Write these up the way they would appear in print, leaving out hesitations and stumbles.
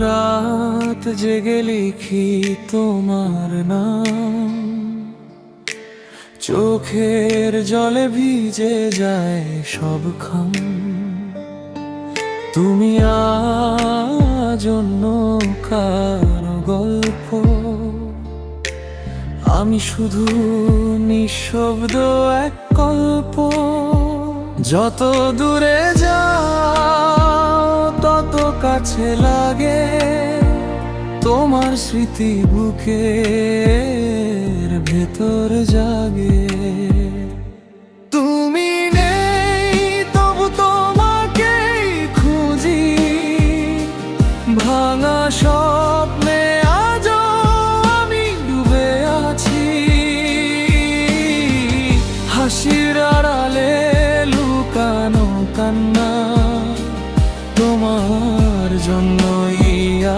রাত জেগে লিখি তোমার নাম, চোখের জলে ভিজে যায় সব খাম। তুমি আজন্য কার গল্প, আমি শুধু নিঃশব্দ এক কল্প। যত দূরে যাও তত কাছে লাগে, তোমার স্মৃতি বুকের ভেতর জাগে। তুমি নেই তবু তোমাকেই খুঁজি, ভাঙা স্বপ্নে আজও আমি ডুবে আছি। হাসির আড়ালে লুকানো কান্না, তোমার জন্যই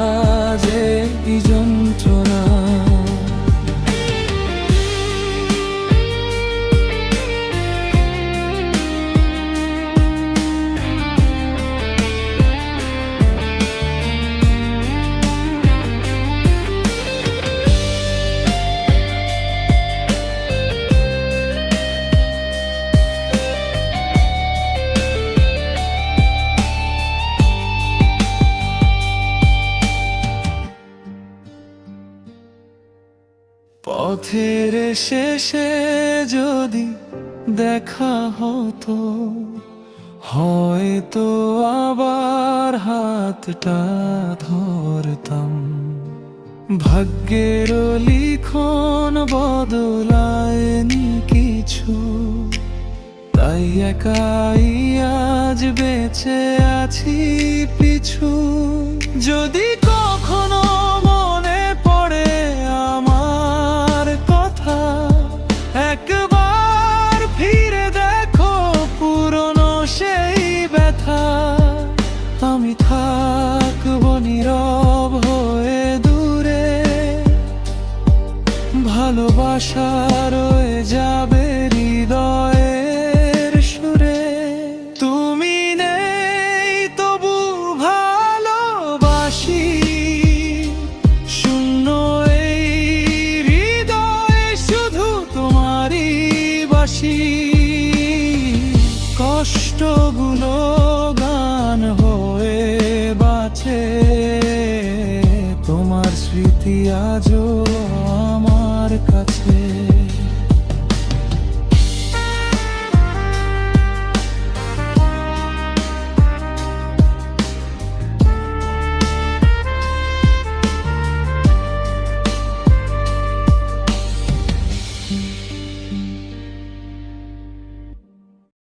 আজ এই যন্ত্রণা। পথের শেষে যদি দেখা হতো, হয়তো আবার হাতটা ধরতাম। ভাগ্যের লিখন বদলায়নি কিছু, তাই একাই আজ বেঁচে আছি পিছু। যদি কখনো মনে পড়ে আমার কথা, একবার ফিরে দেখো পুরনো সেই ব্যথা। আমি থাকবো নীরব হয়ে দূরে, ভালোবাসা রয়ে যাবে হৃদয়ের সুরে। তুমি নেই তবু ভালোবাসি, শূন্য এই হৃদয়ে শুধু তোমারই বাসি। কষ্টগুলো গান হয়ে বাঁচে, তোমার স্মৃতি আজও আমার কাছে।